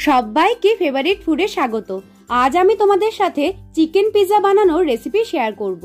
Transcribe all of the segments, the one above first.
সবাইকে ফেভারিট ফুডে স্বাগত। আজ আমি তোমাদের সাথে চিকেন পিৎজা বানানোর রেসিপি শেয়ার করব।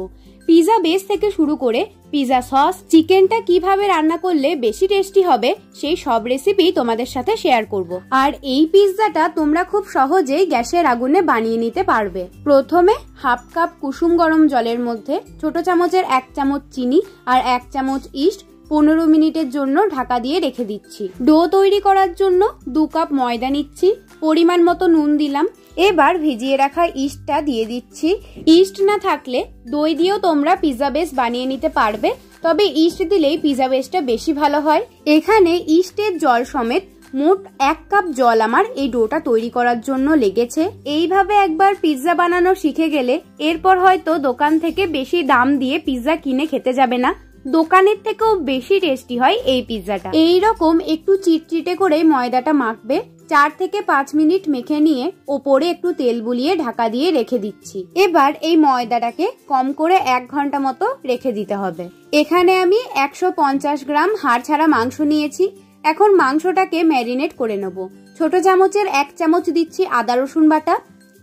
পিৎজা বেস থেকে শুরু করে পিৎজা সস, চিকেনটা কিভাবে রান্না করলে বেশি টেস্টি হবে সেই সব রেসিপি তোমাদের সাথে শেয়ার করব। আর এই পিৎজাটা তোমরা খুব সহজেই গ্যাসের আগুনে বানিয়ে নিতে পারবে। প্রথমে হাফ কাপ কুসুম গরম জলের মধ্যে ছোট চামচের 1 চামচ চিনি আর 1 চামচ ইস্ট 15 মিনিটের জন্য ঢাকা দিয়ে রেখে দিচ্ছি। ডো তৈরি করার জন্য 2 কাপ ময়দা নিচ্ছি, পরিমাণ মতো নুন দিলাম। এবার ভিজিয়ে রাখা ইস্টটা দিয়ে দিচ্ছি। ইস্ট না থাকলে দই দিয়েও তোমরা পিৎজা বেস বানিয়ে নিতে পারবে, তবে ইস্ট দিলেই পিৎজা বেসটা বেশি ভালো হয়। এখানে ইস্টের জল সমেত মোট 1 কাপ জল আমার এই ডোটা তৈরি করার জন্য লেগেছে। এইভাবে একবার পিৎজা বানানো শিখে গেলে এরপর হয়তো দোকান থেকে বেশি দাম দিয়ে পিৎজা কিনে খেতে যাবে না। দোকানের থেকেও বেশি টেস্টি হয় এই পিৎজাটা। এইরকম একটু চিটচিটে করে ময়দাটা মাখবে। 4 থেকে 5 মিনিট মেখে নিয়ে ওপরে একটু তেল বুলিয়ে ঢাকা দিয়ে রেখে দিচ্ছি। এবার এই ময়দাটাকে কম করে 1 ঘন্টা মতো রেখে দিতে হবে। এখানে আমি 150 গ্রাম হাড় ছাড়া মাংস নিয়েছি। এখন মাংসটাকে ম্যারিনেট করে নেব। ছোট চামচের 1 চামচ দিচ্ছি আদা রসুন বাটা,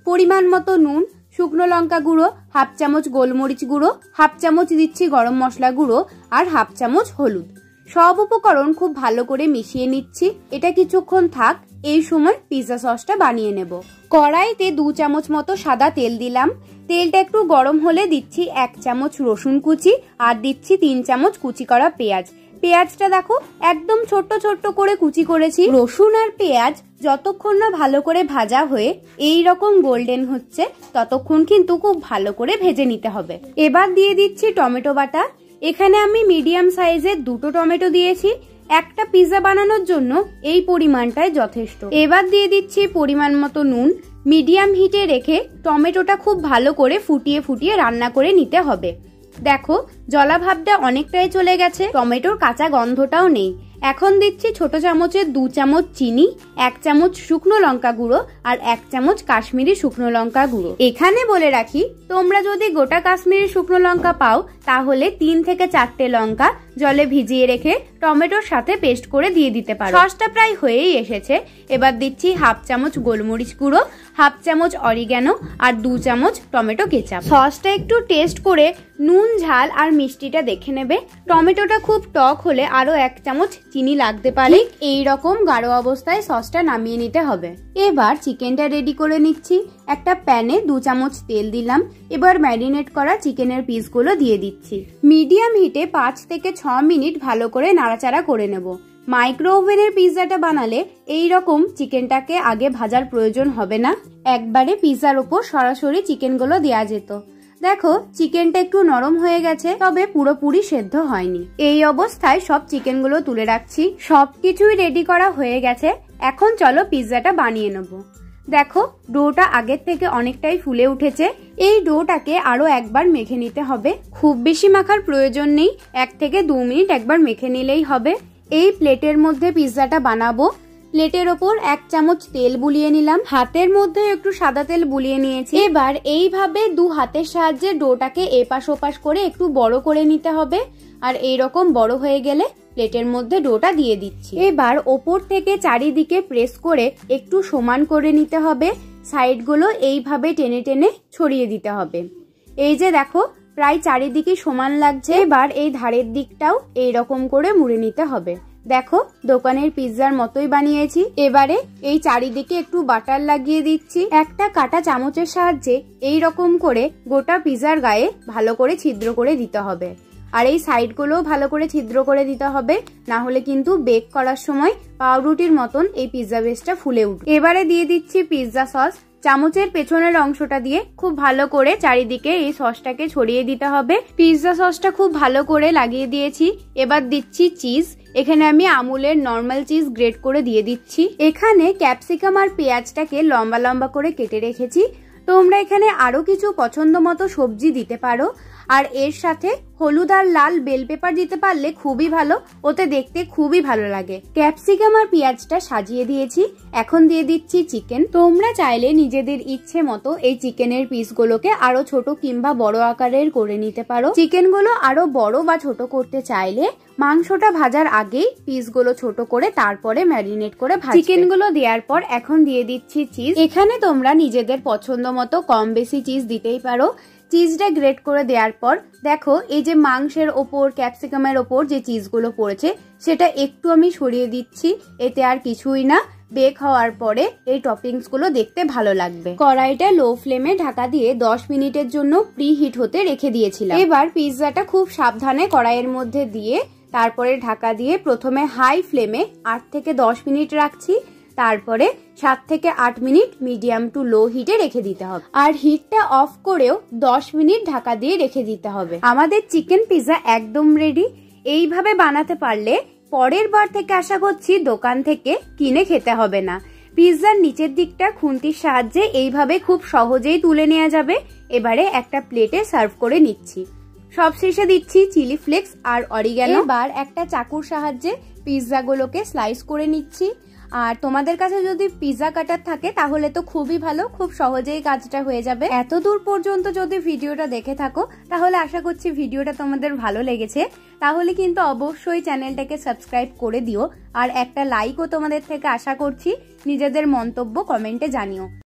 পরিমাণ মতো নুন, শুকনো লঙ্কা গুঁড়ো, হাফ চামচ গোলমরিচ গুঁড়ো, হাফ চামচ দিচ্ছি গরম মশলা গুঁড়ো আর হাফ চামচ হলুদ। সব উপকরণ খুব ভালো করে মিশিয়ে নিচ্ছি। এটা কিছুক্ষণ থাক, এই সময় পিৎজা সসটা বানিয়ে নেব। কড়াইতে 2 চামচ মতো সাদা তেল দিলাম। তেলটা একটু গরম হলে দিচ্ছি 1 চামচ রসুন কুচি আর দিচ্ছি 3 চামচ কুচি করা পেঁয়াজ। পেঁয়াজটা দেখো একদম ছোট্ট ছোট্ট করে কুচি করেছি। রসুন আর পেঁয়াজ যতক্ষণ না ভালো করে ভাজা হয়ে এই রকম গোল্ডেন হচ্ছে ততক্ষণ কিন্তু খুব ভালো করে ভেজে নিতে হবে। এবার দিয়ে দিচ্ছি টমেটো বাটা। এখানে আমি মিডিয়াম সাইজের 2টো টমেটো দিয়েছি। একটা পিৎজা বানানোর জন্য এই পরিমাণটাই যথেষ্ট। এবার দিয়ে দিচ্ছি পরিমাণ মতো নুন। মিডিয়াম হিটে রেখে টমেটোটা খুব ভালো করে ফুটিয়ে ফুটিয়ে রান্না করে নিতে হবে। দেখো জলাভাবটা অনেকটাই চলে গেছে, টমেটোর কাঁচা গন্ধটাও নেই। এখন দিচ্ছি ছোট চামচের 2 চামচ চিনি, 1 চামচ শুকনো লঙ্কা গুঁড়ো আর 1 চামচ কাশ্মীরি শুকনো লঙ্কা গুঁড়ো। এখানে বলে রাখি, তোমরা যদি গোটা কাশ্মীরি শুকনো লঙ্কা পাও তাহলে 3 থেকে 4টে লঙ্কা জলে ভিজিয়ে রেখে টমেটোর সাথে পেস্ট করে দিয়ে দিতে পারো। সসটা প্রায় হয়েই এসেছে। এবার দিচ্ছি হাফ চামচ গোলমরিচ গুঁড়ো, হাফ চামচ অরিগ্যানো আর 2 চামচ টমেটো কেচাপ। সসটা একটু টেস্ট করে নুন ঝাল আর মিষ্টিটা দেখে নেবে। টমেটোটা খুব টক হলে আরো 1 চামচ চিনি লাগতে পারে। এই রকম গাঢ় অবস্থায় সসটা নামিয়ে নিতে হবে। এবার চিকেনটা রেডি করে নিচ্ছি। একটা প্যানে 2 চামচ তেল দিলাম। এবার ম্যারিনেট করা চিকেনের পিসগুলো দিয়ে দিচ্ছি। মিডিয়াম হিটে 5 থেকে 6 মিনিট ভালো করে নাড়াচাড়া করে নেব। মাইক্রো ওভেনের পিৎজাটা বানালে এই রকম চিকেনটাকে আগে ভাজার প্রয়োজন হবে না, একবারে পিৎজার উপর সরাসরি চিকেনগুলো দেওয়া যেত। দেখো চিকেনটা একটু নরম হয়ে গেছে, তবে পুরোপুরি সেদ্ধ হয়নি। এই অবস্থায় সব চিকেনগুলো তুলে রাখছি। সবকিছুই রেডি করা হয়ে গেছে। এখন চলো পিৎজাটা বানিয়ে নেব। দেখো ডোটা আগের থেকে অনেকটাই ফুলে উঠেছে। এই ডোটাকে আরো একবার মেখে নিতে হবে। খুব বেশি মাখার প্রয়োজন নেই, 1 থেকে 2 মিনিট একবার মেখে নিলেই হবে। এই প্লেটের মধ্যে পিৎজাটা বানাবো। প্লেটের ওপর 1 চামচ তেল বুলিয়ে নিলাম। হাতের মধ্যে একটু সাদা তেল বুলিয়ে নিয়েছি। এবার এইভাবে 2 হাতের সাহায্যে ডোটাকে এপাশ ওপাশ করে একটু বড় করে নিতে হবে। আর এইরকম বড় হয়ে গেলে প্লেটের মধ্যে ডোটা দিয়ে দিচ্ছি। এবার ওপর থেকে চারিদিকে প্রেস করে একটু সমান করে নিতে হবে। সাইডগুলো এইভাবে টেনে টেনে ছড়িয়ে দিতে হবে। এই যে দেখো প্রায় চারিদিকে সমান লাগছে। এবার এই ধারের দিকটাও এইরকম করে মুড়ে নিতে হবে। দেখো দোকানের পিৎজার মতোই বানিয়েছি। এবারে এই চারিদিকে একটু বাটার লাগিয়ে দিচ্ছি। একটা কাটা চামচের সাহায্যে এই রকম করে গোটা পিৎজার গায়ে ভালো করে ছিদ্র করে দিতে হবে। আর এই সাইডগুলোও ভালো করে ছিদ্র করে দিতে হবে, না হলে কিন্তু বেক করার সময় পাউরুটির মতন এই পিৎজা বেসটা ফুলে উঠবে। এবারে দিয়ে দিচ্ছি পিৎজা সস। চামচের পেছনের অংশটা দিয়ে খুব ভালো করে চারিদিকে এই সসটাকে ছড়িয়ে দিতে হবে। পিৎজা সসটা খুব ভালো করে লাগিয়ে দিয়েছি। এবার দিচ্ছি চিজ। এখানে আমি আমুলের নর্মাল চিজ গ্রেট করে দিয়ে দিচ্ছি। এখানে ক্যাপসিকাম আর পেঁয়াজটাকে লম্বা লম্বা করে কেটে রেখেছি। তোমরা এখানে আরো কিছু পছন্দ মতো সবজি দিতে পারো। আর এর সাথে হলুদ আর লাল বেল পেপার দিতে পারলে খুবই ভালো, ওতে দেখতে খুবই ভালো লাগে। ক্যাপসিকাম আর পেঁয়াজটা সাজিয়ে দিয়েছি, এখন দিয়ে দিচ্ছি চিকেন। তোমরা চাইলে নিজেদের ইচ্ছে মতো এই চিকেনের পিসগুলোকে আরো ছোট কিংবা বড় আকারের করে নিতে পারো। চিকেনগুলো আরো বড় বা ছোট করতে চাইলে মাংসটা ভাজার আগেই পিসগুলো ছোট করে তারপরে ম্যারিনেট করে ভাজবে। চিকেনগুলো দেওয়ার পর এখন দিয়ে দিচ্ছি চিজ। এখানে তোমরা নিজেদের পছন্দ মতো কম বেশি চিজ দিতেই পারো। চিজটা গ্রেট করে দেওয়ার পর দেখো এই যে মাংসের ওপর ক্যাপসিকামের ওপর যে চিজগুলো পড়েছে সেটা একটু আমি সরিয়ে দিচ্ছি, এতে আর কিছুই না। বেক হওয়ার পরে এই টপিংস গুলো দেখতে ভালো লাগবে। কড়াইটা লো ফ্লেমে ঢাকা দিয়ে 10 মিনিটের জন্য প্রি হিট হতে রেখে দিয়েছিলাম। এবার পিৎজাটা খুব সাবধানে কড়াইয়ের মধ্যে দিয়ে তারপরে ঢাকা দিয়ে প্রথমে হাই ফ্লেমে 8 থেকে 10 মিনিট রাখছি, তারপরে 7 থেকে 8 মিনিট মিডিয়াম টু লো হিটে রেখে দিতে হবে। আর হিটটা অফ করেও 10 মিনিট ঢাকা দিয়ে রেখে দিতে হবে। আমাদের চিকেন পিৎজা একদম রেডি। এইভাবে বানাতে পারলে পরের বার থেকে আশা করছি দোকান থেকে কিনে খেতে হবে না। পিৎজার নিচের দিকটা খুন্তির সাহায্যে এইভাবে খুব সহজেই তুলে নেওয়া যাবে। এবারে একটা প্লেটে সার্ভ করে নিচ্ছি। সবশেষে দিচ্ছি চিলি ফ্লেক্স আর অরিগ্যানো। এবার একটা চাকুর সাহায্যে পিৎজাগুলোকে স্লাইস করে নিচ্ছি। আর তোমাদের কাছে যদি পিৎজা কাটার থাকে তাহলে তো খুবই ভালো, খুব সহজেই কাজটা হয়ে যাবে। এত দূর পর্যন্ত যদি ভিডিওটা দেখে থাকো তাহলে আশা করছি ভিডিওটা তোমাদের ভালো লেগেছে। তাহলে কিন্তু অবশ্যই চ্যানেলটাকে সাবস্ক্রাইব করে দিও, আর একটা লাইকও তোমাদের থেকে আশা করছি। নিজেদের মন্তব্য কমেন্টে জানিও।